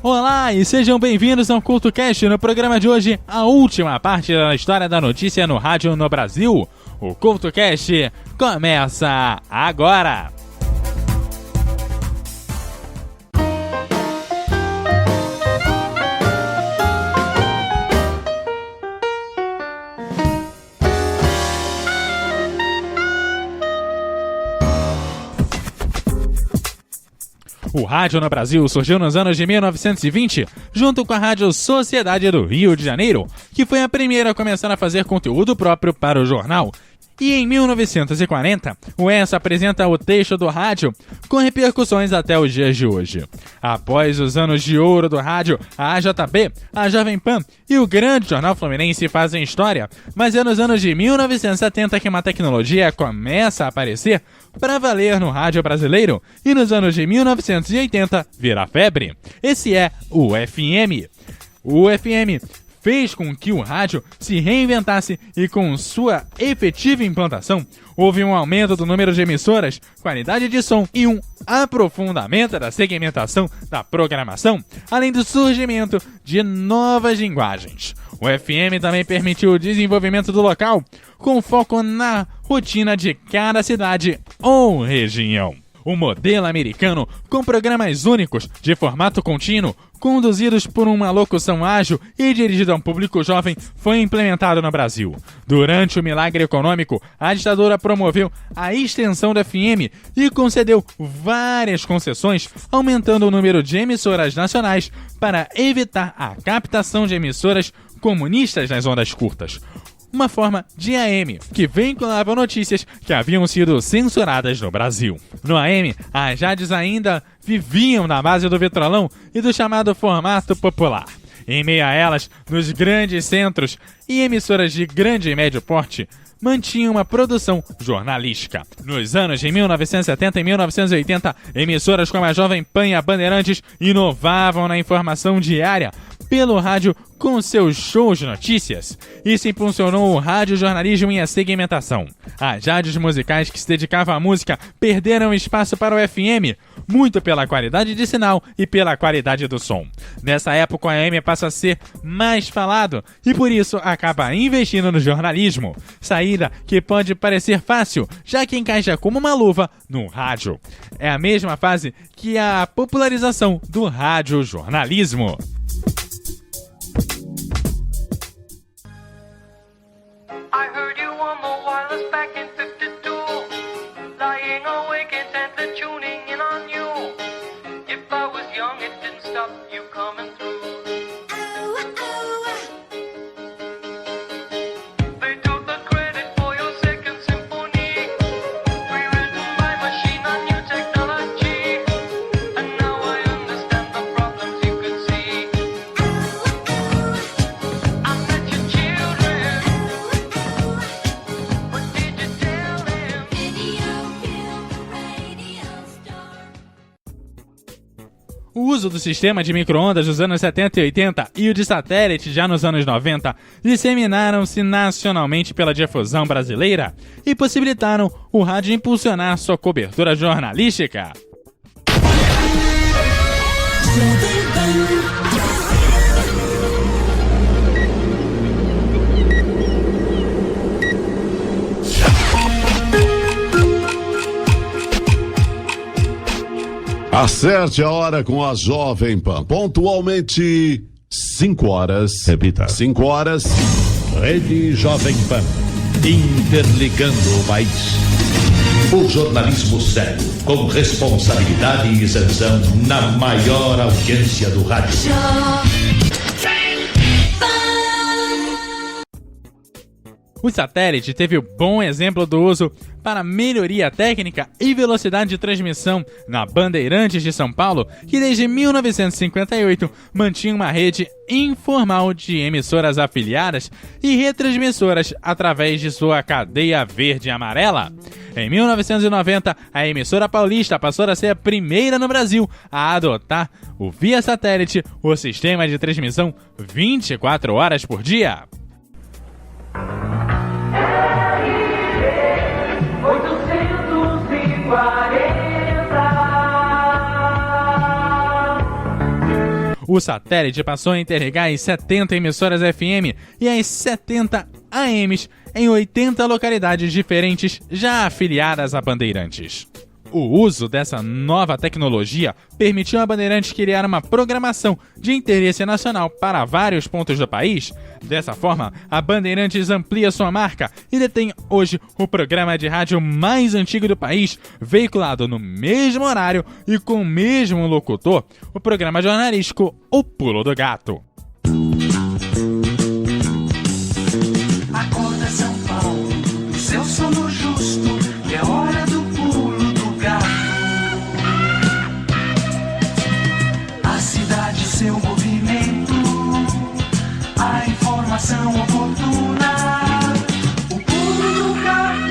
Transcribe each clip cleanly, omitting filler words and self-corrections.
Olá e sejam bem-vindos ao CultoCast. No programa de hoje, a última parte da história da notícia no rádio no Brasil. O CultoCast começa agora! O rádio no Brasil surgiu nos anos de 1920, junto com a Rádio Sociedade do Rio de Janeiro, que foi a primeira a começar a fazer conteúdo próprio para o jornal. E em 1940, o ESA apresenta o texto do rádio, com repercussões até os dias de hoje. Após os anos de ouro do rádio, a AJB, a Jovem Pan e o grande Jornal Fluminense fazem história, mas é nos anos de 1970 que uma tecnologia começa a aparecer para valer no rádio brasileiro e nos anos de 1980 vira febre. Esse é o FM. O FM fez com que o rádio se reinventasse e com sua efetiva implantação, houve um aumento do número de emissoras, qualidade de som e um aprofundamento da segmentação da programação, além do surgimento de novas linguagens. O FM também permitiu o desenvolvimento do local, com foco na rotina de cada cidade ou região. O modelo americano, com programas únicos, de formato contínuo, conduzidos por uma locução ágil e dirigido a um público jovem, foi implementado no Brasil. Durante o milagre econômico, a ditadura promoveu a extensão do FM e concedeu várias concessões, aumentando o número de emissoras nacionais para evitar a captação de emissoras comunistas nas ondas curtas. Uma forma de AM, que vinculava notícias que haviam sido censuradas no Brasil. No AM, as rádios ainda viviam na base do vitrolão e do chamado formato popular. Em meio a elas, nos grandes centros e emissoras de grande e médio porte, mantinha uma produção jornalística. Nos anos de 1970 e 1980, emissoras como a Jovem Pan e a Bandeirantes inovavam na informação diária pelo rádio com seus shows de notícias. Isso impulsionou o radiojornalismo e a segmentação. As rádios musicais que se dedicavam à música perderam espaço para o FM, muito pela qualidade de sinal e pela qualidade do som. Nessa época, o AM passa a ser mais falado e por isso acaba investindo no jornalismo. Saída que pode parecer fácil, já que encaixa como uma luva no rádio. É a mesma fase que a popularização do radiojornalismo. I heard you on the wireless back in 52, lying awake intently tuning in on you. If I was young, it didn't stop you coming through. They took the credit for your second symphony, rewritten by machine on new technology, and now I understand the problems you could see. I met your children. O uso do sistema de micro-ondas dos anos 70 e 80 e o de satélite já nos anos 90 disseminaram-se nacionalmente pela difusão brasileira e possibilitaram o rádio impulsionar sua cobertura jornalística. Acerte a hora com a Jovem Pan. Pontualmente, 5 horas. Repita. 5 horas. Rede Jovem Pan, interligando o país. O jornalismo sério, com responsabilidade e isenção na maior audiência do rádio. O satélite teve o bom exemplo do uso para melhoria técnica e velocidade de transmissão na Bandeirantes de São Paulo, que desde 1958 mantinha uma rede informal de emissoras afiliadas e retransmissoras através de sua cadeia verde e amarela. Em 1990, a emissora paulista passou a ser a primeira no Brasil a adotar o via satélite, o sistema de transmissão 24 horas por dia. o satélite passou a interligar as 70 emissoras FM e as 70 AMs em 80 localidades diferentes já afiliadas a Bandeirantes. O uso dessa nova tecnologia permitiu a Bandeirantes criar uma programação de interesse nacional para vários pontos do país. Dessa forma, a Bandeirantes amplia sua marca e detém hoje o programa de rádio mais antigo do país, veiculado no mesmo horário e com o mesmo locutor, o programa jornalístico O Pulo do Gato. Acorda São Paulo, seu sono justo, é hora do pulo do gato. A cidade, seu movimento, a informação oportuna, o pulo do gato.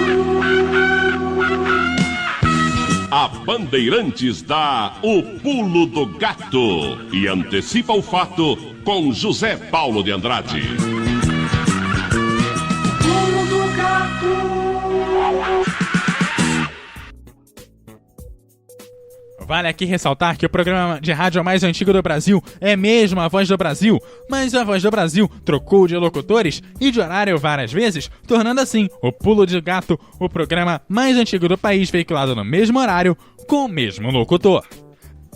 A Bandeirantes dá o Pulo do Gato e antecipa o fato com José Paulo de Andrade. Pulo do gato. Vale aqui ressaltar que o programa de rádio mais antigo do Brasil é mesmo a Voz do Brasil, mas a Voz do Brasil trocou de locutores e de horário várias vezes, tornando assim o Pulo de Gato o programa mais antigo do país veiculado no mesmo horário com o mesmo locutor.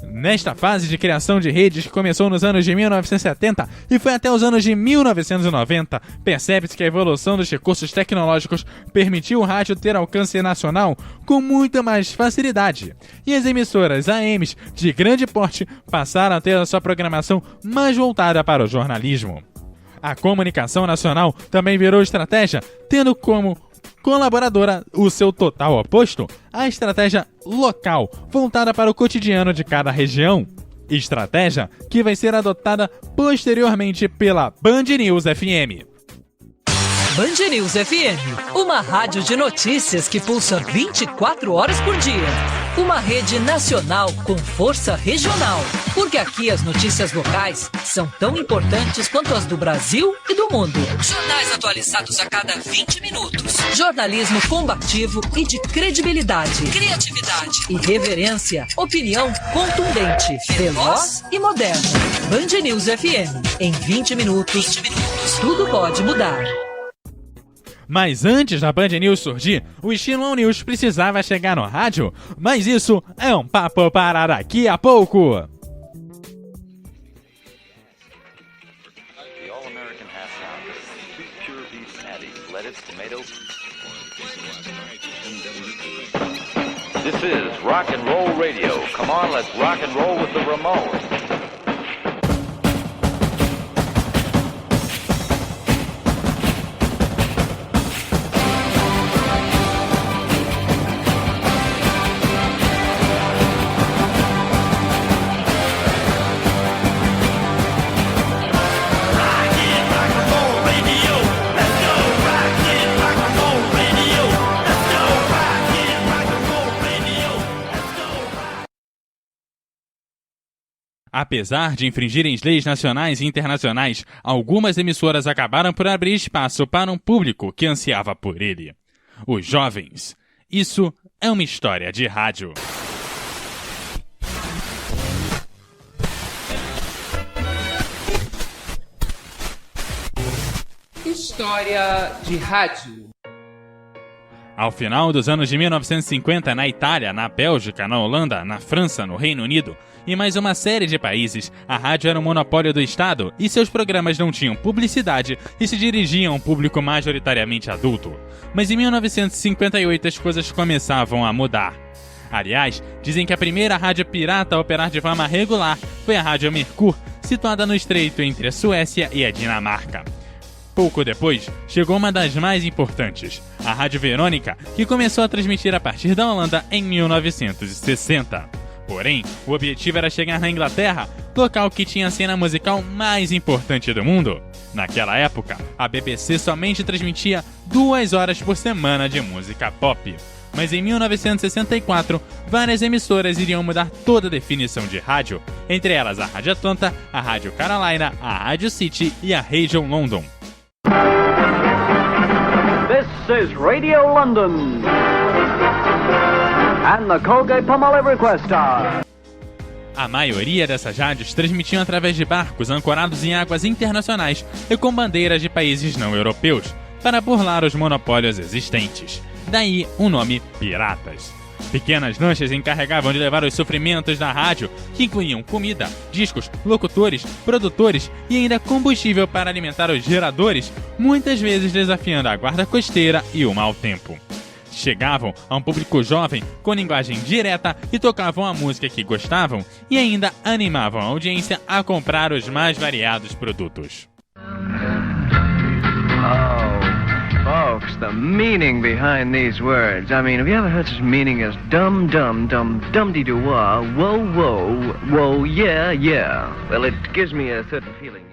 Nesta fase de criação de redes que começou nos anos de 1970 e foi até os anos de 1990, percebe-se que a evolução dos recursos tecnológicos permitiu o rádio ter alcance nacional com muita mais facilidade, e as emissoras AMs de grande porte passaram a ter a sua programação mais voltada para o jornalismo. A comunicação nacional também virou estratégia, tendo como colaboradora o seu total oposto, a estratégia local, voltada para o cotidiano de cada região. Estratégia que vai ser adotada posteriormente pela Band News FM. Band News FM, uma rádio de notícias que pulsa 24 horas por dia. Uma rede nacional com força regional, porque aqui as notícias locais são tão importantes quanto as do Brasil e do mundo. Jornais atualizados a cada 20 minutos. Jornalismo combativo e de credibilidade, criatividade e reverência. Opinião contundente, veloz e moderna. Band News FM, em 20 minutos, tudo pode mudar. Mas antes da Band News surgir, o Estilo News precisava chegar no rádio, mas isso é um papo para daqui a pouco. This is Rock and Roll Radio. Come on, let's rock and roll with the Ramones. Apesar de infringirem leis nacionais e internacionais, algumas emissoras acabaram por abrir espaço para um público que ansiava por ele. Os jovens. Isso é uma história de rádio. História de rádio. Ao final dos anos de 1950, na Itália, na Bélgica, na Holanda, na França, no Reino Unido e mais uma série de países, a rádio era um monopólio do Estado e seus programas não tinham publicidade e se dirigiam a um público majoritariamente adulto. Mas em 1958 as coisas começavam a mudar. Aliás, dizem que a primeira rádio pirata a operar de forma regular foi a Rádio Mercur, situada no estreito entre a Suécia e a Dinamarca. Pouco depois, chegou uma das mais importantes, a Rádio Verônica, que começou a transmitir a partir da Holanda em 1960. Porém, o objetivo era chegar na Inglaterra, local que tinha a cena musical mais importante do mundo. Naquela época, a BBC somente transmitia 2 horas por semana de música pop. Mas em 1964, várias emissoras iriam mudar toda a definição de rádio, entre elas a Rádio Atlanta, a Rádio Carolina, a Rádio City e a Radio London. This is Radio London and the Colgate-Palmolive Request Star. A maioria dessas rádios transmitiam através de barcos ancorados em águas internacionais e com bandeiras de países não europeus, para burlar os monopólios existentes. Daí o nome Piratas. Pequenas lanchas encarregavam de levar os sofrimentos da rádio, que incluíam comida, discos, locutores, produtores e ainda combustível para alimentar os geradores, muitas vezes desafiando a guarda costeira e o mau tempo. Chegavam a um público jovem com linguagem direta e tocavam a música que gostavam e ainda animavam a audiência a comprar os mais variados produtos. Folks, the meaning behind these words. I mean, have you ever heard such meaning as dum dum dum dum-de-doo-wah, whoa whoa, whoa yeah yeah? Well, it gives me a certain feeling.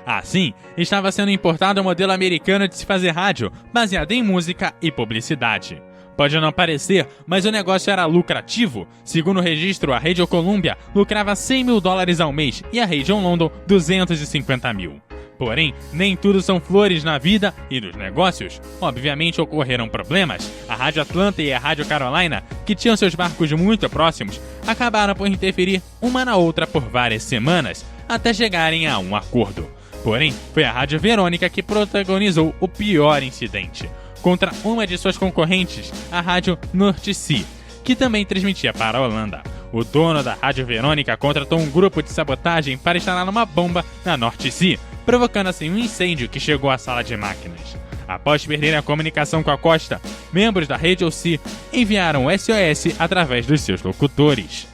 Assim, estava sendo importado o modelo americano de se fazer rádio, baseado em música e publicidade. Pode não parecer, mas o negócio era lucrativo. Segundo o registro, a Radio Columbia lucrava $100 mil ao mês e a Radio London 250 mil. Porém, nem tudo são flores na vida e nos negócios. Obviamente ocorreram problemas. A Rádio Atlanta e a Rádio Carolina, que tinham seus barcos muito próximos, acabaram por interferir uma na outra por várias semanas, até chegarem a um acordo. Porém, foi a Rádio Verônica que protagonizou o pior incidente, contra uma de suas concorrentes, a Rádio North Sea, que também transmitia para a Holanda. O dono da Rádio Verônica contratou um grupo de sabotagem para instalar uma bomba na North Sea, provocando assim um incêndio que chegou à sala de máquinas. Após perderem a comunicação com a costa, membros da Radio Sea enviaram o SOS através dos seus locutores.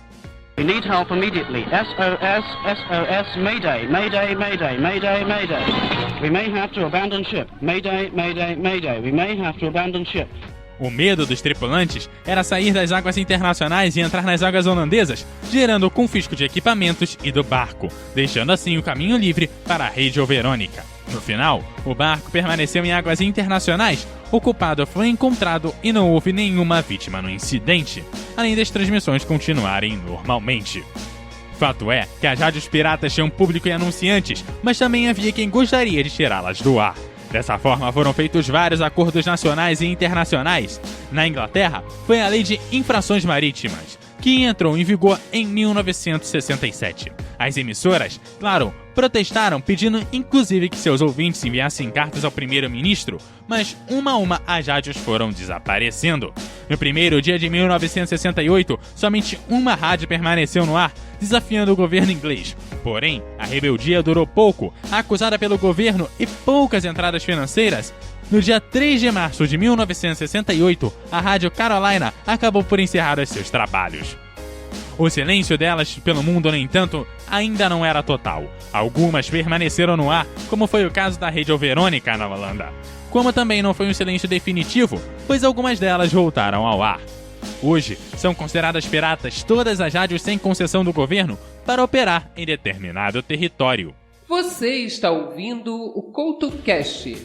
We need help immediately. SOS, SOS, Mayday, Mayday, Mayday, Mayday, Mayday. We may have to abandon ship. Mayday, Mayday, Mayday. We may have to abandon ship. O medo dos tripulantes era sair das águas internacionais e entrar nas águas holandesas, gerando o confisco de equipamentos e do barco, deixando assim o caminho livre para a Radio Verônica. No final, o barco permaneceu em águas internacionais, o culpado foi encontrado e não houve nenhuma vítima no incidente, além das transmissões continuarem normalmente. Fato é que as rádios piratas tinham público e anunciantes, mas também havia quem gostaria de tirá-las do ar. Dessa forma foram feitos vários acordos nacionais e internacionais. Na Inglaterra, foi a Lei de Infrações Marítimas, que entrou em vigor em 1967. As emissoras, claro, protestaram, pedindo inclusive que seus ouvintes enviassem cartas ao primeiro-ministro, mas uma a uma as rádios foram desaparecendo. No primeiro dia de 1968, somente uma rádio permaneceu no ar, desafiando o governo inglês. Porém, a rebeldia durou pouco, acusada pelo governo e poucas entradas financeiras. No dia 3 de março de 1968, a Rádio Carolina acabou por encerrar os seus trabalhos. O silêncio delas pelo mundo, no entanto, ainda não era total. Algumas permaneceram no ar, como foi o caso da Radio Verônica na Holanda. Como também não foi um silêncio definitivo, pois algumas delas voltaram ao ar. Hoje, são consideradas piratas todas as rádios sem concessão do governo para operar em determinado território. Você está ouvindo o CoutoCast.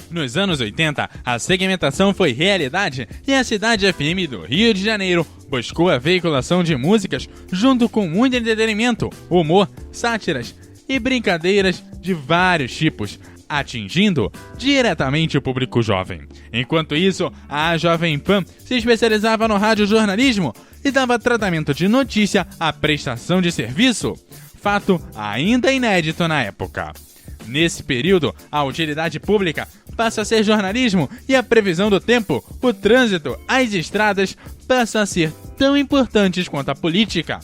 Nos anos 80, a segmentação foi realidade e a Cidade FM do Rio de Janeiro buscou a veiculação de músicas junto com muito entretenimento, humor, sátiras e brincadeiras de vários tipos, atingindo diretamente o público jovem. Enquanto isso, a Jovem Pan se especializava no radiojornalismo e dava tratamento de notícia à prestação de serviço, fato ainda inédito na época. Nesse período, a utilidade pública passa a ser jornalismo e a previsão do tempo, o trânsito, as estradas passam a ser tão importantes quanto a política.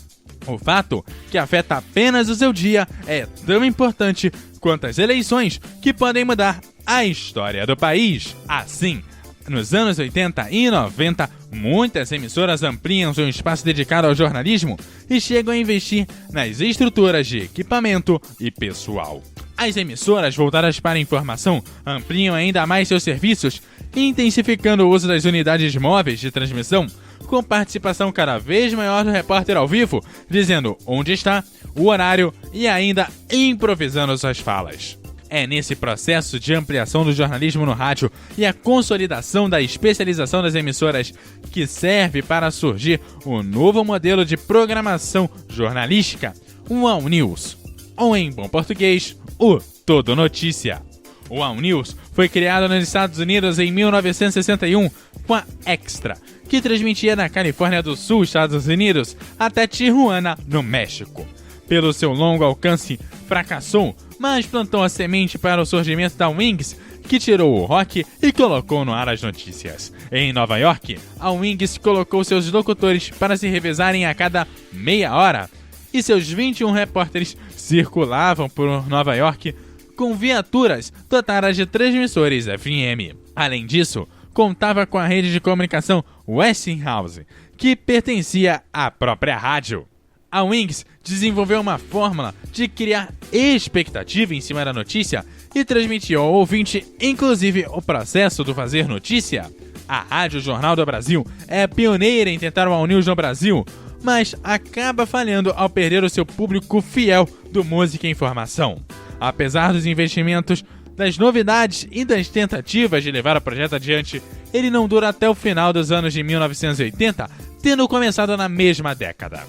O fato que afeta apenas o seu dia é tão importante quanto as eleições, que podem mudar a história do país. Assim, nos anos 80 e 90, muitas emissoras ampliam seu espaço dedicado ao jornalismo e chegam a investir nas estruturas de equipamento e pessoal. As emissoras voltadas para a informação ampliam ainda mais seus serviços, intensificando o uso das unidades móveis de transmissão, com participação cada vez maior do repórter ao vivo, dizendo onde está, o horário e ainda improvisando suas falas. É nesse processo de ampliação do jornalismo no rádio e a consolidação da especialização das emissoras que serve para surgir o novo modelo de programação jornalística, o All News, ou em bom português, o Todo Notícia. O All News foi criado nos Estados Unidos em 1961 com a Extra, que transmitia da Califórnia do Sul, Estados Unidos, até Tijuana, no México. Pelo seu longo alcance, fracassou, mas plantou a semente para o surgimento da Wings, que tirou o rock e colocou no ar as notícias. Em Nova York, a Wings colocou seus locutores para se revezarem a cada meia hora, e seus 21 repórteres circulavam por Nova York com viaturas dotadas de transmissores FM. Além disso, contava com a rede de comunicação Westinghouse, que pertencia à própria rádio. A Wings desenvolveu uma fórmula de criar expectativa em cima da notícia e transmitiu ao ouvinte, inclusive, o processo do fazer notícia. A Rádio Jornal do Brasil é pioneira em tentar o All News no Brasil, mas acaba falhando ao perder o seu público fiel do Música e Informação. Apesar dos investimentos, das novidades e das tentativas de levar o projeto adiante, ele não dura até o final dos anos de 1980, tendo começado na mesma década.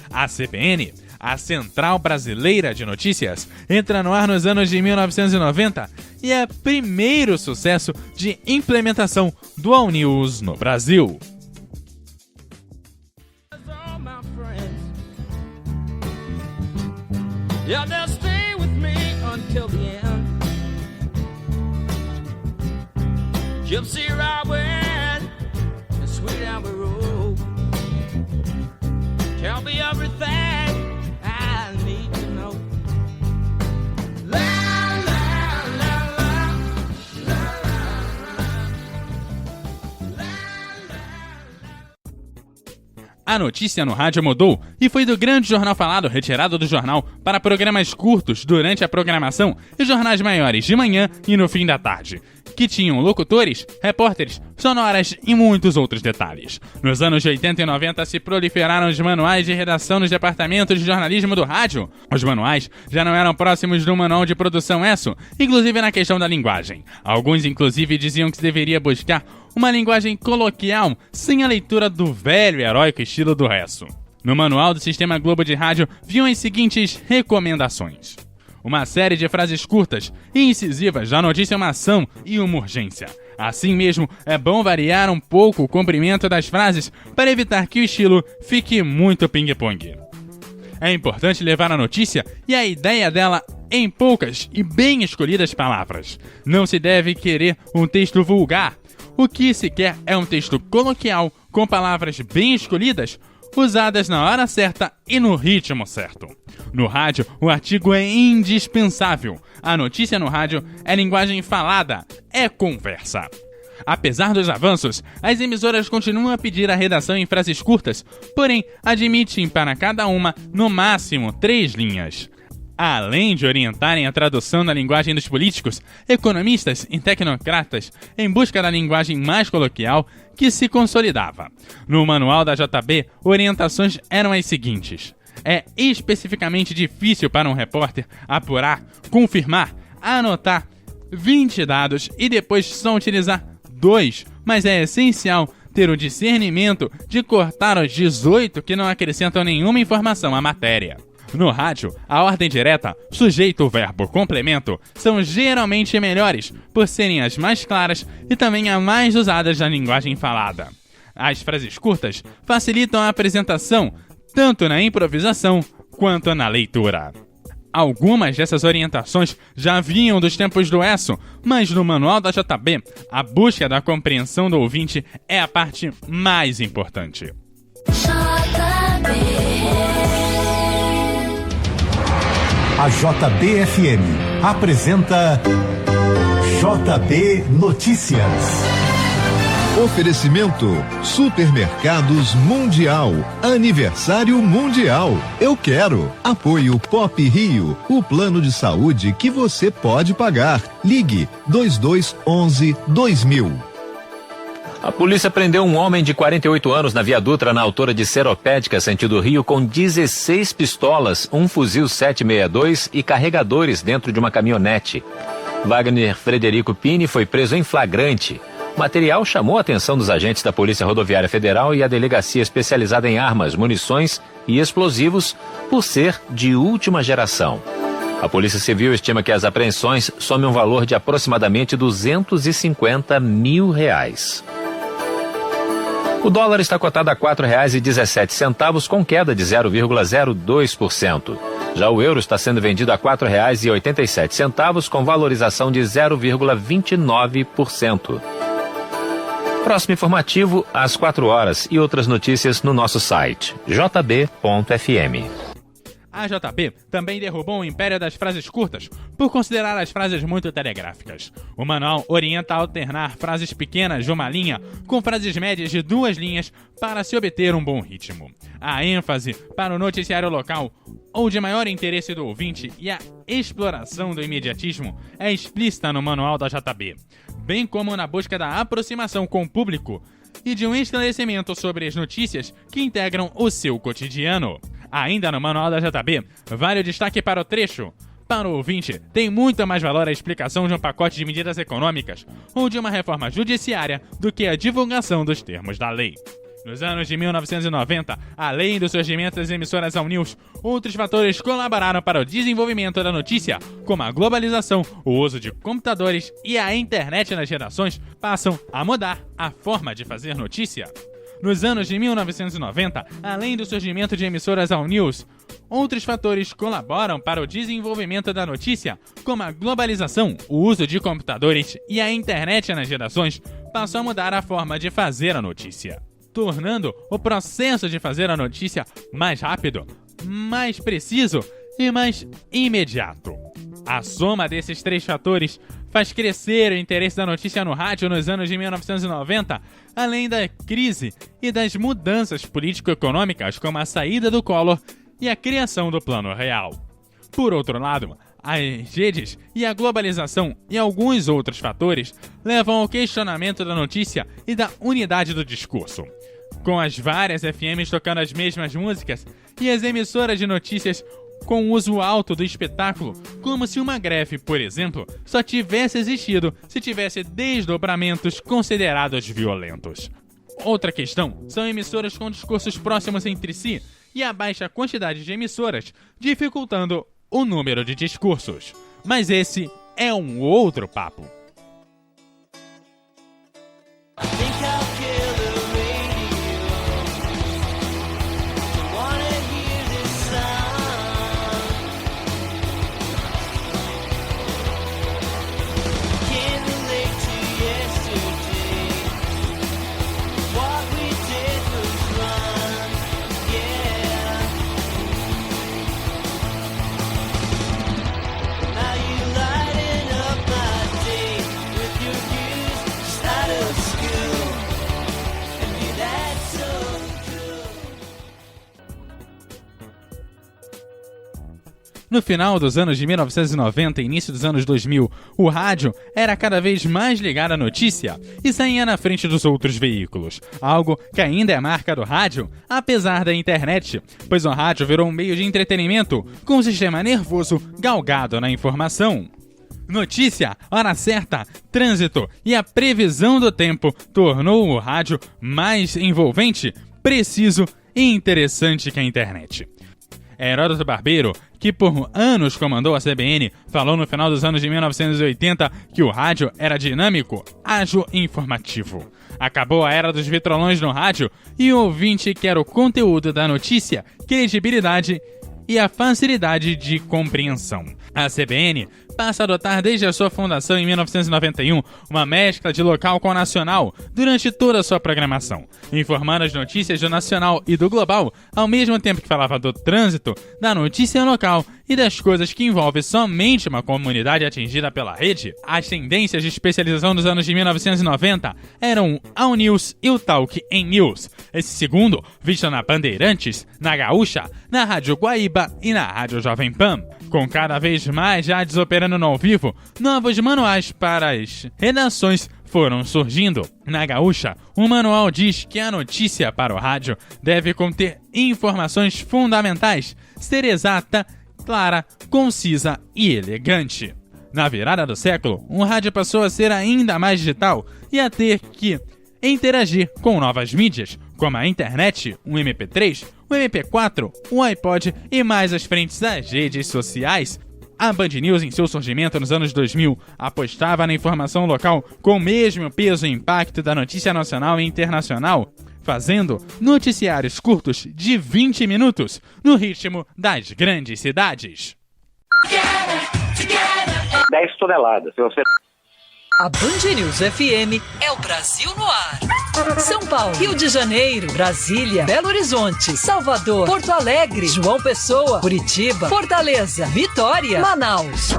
A CBN, a Central Brasileira de Notícias, entra no ar nos anos de 1990 e é primeiro sucesso de implementação do All News no Brasil. Yeah, they'll stay with me until the end. Gypsy Robin, the sweet Amber Road. Tell me everything I need to know. La, la, la, la, la, la, la. A notícia no rádio mudou e foi do grande jornal falado retirado do jornal para programas curtos durante a programação e jornais maiores de manhã e no fim da tarde, que tinham locutores, repórteres, sonoras e muitos outros detalhes. Nos anos de 80 e 90 se proliferaram os manuais de redação nos departamentos de jornalismo do rádio. Os manuais já não eram próximos do manual de produção ESSO, inclusive na questão da linguagem. Alguns inclusive diziam que se deveria buscar uma linguagem coloquial, sem a leitura do velho e heróico estilo do ESSO. No manual do Sistema Globo de Rádio viam as seguintes recomendações: uma série de frases curtas e incisivas da notícia, uma ação e uma urgência. Assim mesmo, é bom variar um pouco o comprimento das frases para evitar que o estilo fique muito ping-pong. É importante levar a notícia e a ideia dela em poucas e bem escolhidas palavras. Não se deve querer um texto vulgar. O que se quer é um texto coloquial, com palavras bem escolhidas, usadas na hora certa e no ritmo certo. No rádio, o artigo é indispensável. A notícia no rádio é linguagem falada, é conversa. Apesar dos avanços, as emissoras continuam a pedir a redação em frases curtas, porém admitem para cada uma, no máximo, 3 linhas. Além de orientarem a tradução da linguagem dos políticos, economistas e tecnocratas em busca da linguagem mais coloquial que se consolidava. No manual da JB, orientações eram as seguintes: é especificamente difícil para um repórter apurar, confirmar, anotar 20 dados e depois só utilizar 2, mas é essencial ter o discernimento de cortar os 18 que não acrescentam nenhuma informação à matéria. No rádio, a ordem direta, sujeito, verbo, complemento são geralmente melhores, por serem as mais claras e também as mais usadas na linguagem falada. As frases curtas facilitam a apresentação, tanto na improvisação quanto na leitura. Algumas dessas orientações já vinham dos tempos do ESSO, mas no manual da JB, a busca da compreensão do ouvinte é a parte mais importante. A JBFM apresenta JB Notícias. Oferecimento Supermercados Mundial. Aniversário Mundial. Eu quero. Apoio Pop Rio. O plano de saúde que você pode pagar. Ligue 2211-2000. A polícia prendeu um homem de 48 anos na Via Dutra, na altura de Seropédica, sentido Rio, com 16 pistolas, um fuzil 762 e carregadores dentro de uma caminhonete. Wagner Frederico Pini foi preso em flagrante. O material chamou a atenção dos agentes da Polícia Rodoviária Federal e a Delegacia Especializada em Armas, Munições e Explosivos, por ser de última geração. A Polícia Civil estima que as apreensões somem um valor de aproximadamente R$250 mil. O dólar está cotado a R$ 4,17, com queda de 0,02%. Já o euro está sendo vendido a R$ 4,87, com valorização de 0,29%. Próximo informativo, às 4 horas, e outras notícias no nosso site, jb.fm. A JB também derrubou o império das frases curtas, por considerar as frases muito telegráficas. O manual orienta a alternar frases pequenas de uma linha com frases médias de 2 linhas para se obter um bom ritmo. A ênfase para o noticiário local ou de maior interesse do ouvinte e a exploração do imediatismo é explícita no manual da JB, bem como na busca da aproximação com o público e de um esclarecimento sobre as notícias que integram o seu cotidiano. Ainda no manual da JB, vale o destaque para o trecho. Para o ouvinte, tem muito mais valor a explicação de um pacote de medidas econômicas ou de uma reforma judiciária do que a divulgação dos termos da lei. Nos anos de 1990, além do surgimento das emissoras All News, outros fatores colaboraram para o desenvolvimento da notícia, como a globalização, o uso de computadores e a internet nas redações, passam a mudar a forma de fazer notícia. Nos anos de 1990, além do surgimento de emissoras All News, outros fatores colaboram para o desenvolvimento da notícia, como a globalização, o uso de computadores e a internet nas redações, passam a mudar a forma de fazer a notícia, tornando o processo de fazer a notícia mais rápido, mais preciso e mais imediato. A soma desses 3 fatores faz crescer o interesse da notícia no rádio nos anos de 1990, além da crise e das mudanças político-econômicas como a saída do Collor e a criação do Plano Real. Por outro lado, as redes e a globalização e alguns outros fatores levam ao questionamento da notícia e da unidade do discurso. Com as várias FMs tocando as mesmas músicas e as emissoras de notícias com o uso alto do espetáculo, como se uma greve, por exemplo, só tivesse existido se tivesse desdobramentos considerados violentos. Outra questão são emissoras com discursos próximos entre si e a baixa quantidade de emissoras, dificultando o número de discursos. Mas esse é um outro papo. No final dos anos de 1990 e início dos anos 2000, o rádio era cada vez mais ligado à notícia e saía na frente dos outros veículos, algo que ainda é marca do rádio, apesar da internet, pois o rádio virou um meio de entretenimento com um sistema nervoso galgado na informação. Notícia, hora certa, trânsito e a previsão do tempo tornou o rádio mais envolvente, preciso e interessante que a internet. Heródoto Barbeiro, que por anos comandou a CBN, falou no final dos anos de 1980 que o rádio era dinâmico, ágil e informativo. Acabou a era dos vitrolões no rádio e o ouvinte quer o conteúdo da notícia, credibilidade e a facilidade de compreensão. A CBN passa a adotar desde a sua fundação em 1991 uma mescla de local com nacional durante toda a sua programação, informando as notícias do nacional e do global, ao mesmo tempo que falava do trânsito, da notícia local e das coisas que envolvem somente uma comunidade atingida pela rede. As tendências de especialização dos anos de 1990 eram o All News e o Talk em News, esse segundo visto na Bandeirantes, na Gaúcha, na Rádio Guaíba e na Rádio Jovem Pan. Com cada vez mais rádios operando no ao vivo, novos manuais para as redações foram surgindo. Na Gaúcha, o manual diz que a notícia para o rádio deve conter informações fundamentais, ser exata, clara, concisa e elegante. Na virada do século, o rádio passou a ser ainda mais digital e a ter que interagir com novas mídias, como a internet, o MP3, o MP4, o iPod e mais as frentes das redes sociais. A Band News, em seu surgimento nos anos 2000, apostava na informação local com o mesmo peso e impacto da notícia nacional e internacional, fazendo noticiários curtos de 20 minutos, no ritmo das grandes cidades. 10 toneladas. Se você... A Band News FM é o Brasil no ar. São Paulo, Rio de Janeiro, Brasília, Belo Horizonte, Salvador, Porto Alegre, João Pessoa, Curitiba, Fortaleza, Vitória, Manaus.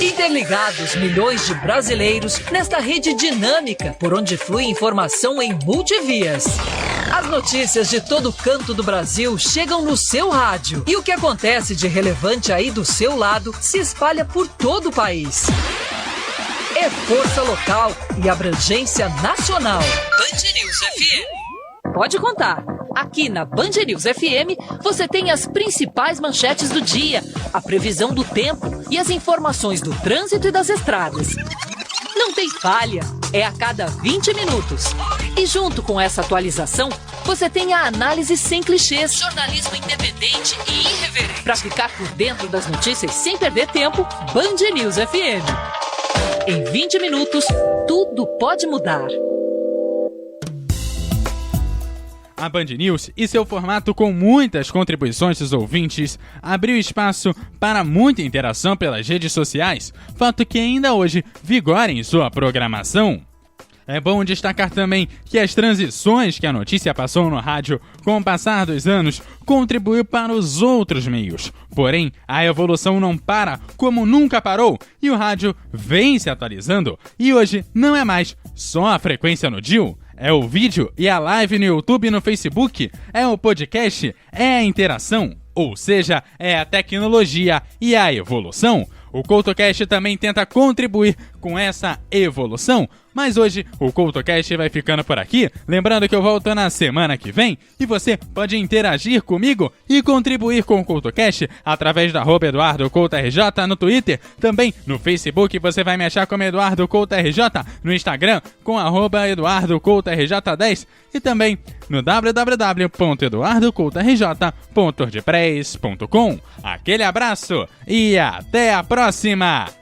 Interligados milhões de brasileiros nesta rede dinâmica por onde flui informação em multivias. As notícias de todo canto do Brasil chegam no seu rádio e o que acontece de relevante aí do seu lado se espalha por todo o país. É força local e abrangência nacional. Band News FM. Pode contar. Aqui na Band News FM você tem as principais manchetes do dia, a previsão do tempo e as informações do trânsito e das estradas. Não tem falha, é a cada 20 minutos. E junto com essa atualização, você tem a análise sem clichês, jornalismo independente e irreverente. Para ficar por dentro das notícias sem perder tempo, Band News FM. Em 20 minutos, tudo pode mudar. A Band News e seu formato com muitas contribuições dos ouvintes abriu espaço para muita interação pelas redes sociais, fato que ainda hoje vigora em sua programação. É bom destacar também que as transições que a notícia passou no rádio com o passar dos anos contribuiu para os outros meios. Porém, a evolução não para como nunca parou e o rádio vem se atualizando. E hoje não é mais só a frequência no dial, é o vídeo e a live no YouTube e no Facebook, é o podcast, é a interação, ou seja, é a tecnologia e a evolução. O CoutoCast também tenta contribuir com essa evolução, mas hoje o CoutoCast vai ficando por aqui. Lembrando que eu volto na semana que vem e você pode interagir comigo e contribuir com o CoutoCast através da @EduardoCoutoRJ no Twitter, também no Facebook você vai me achar como EduardoCoutoRJ, no Instagram com @EduardoCoutoRJ10 e também no www.eduardocoutorj.wordpress.com. Aquele abraço e até a próxima!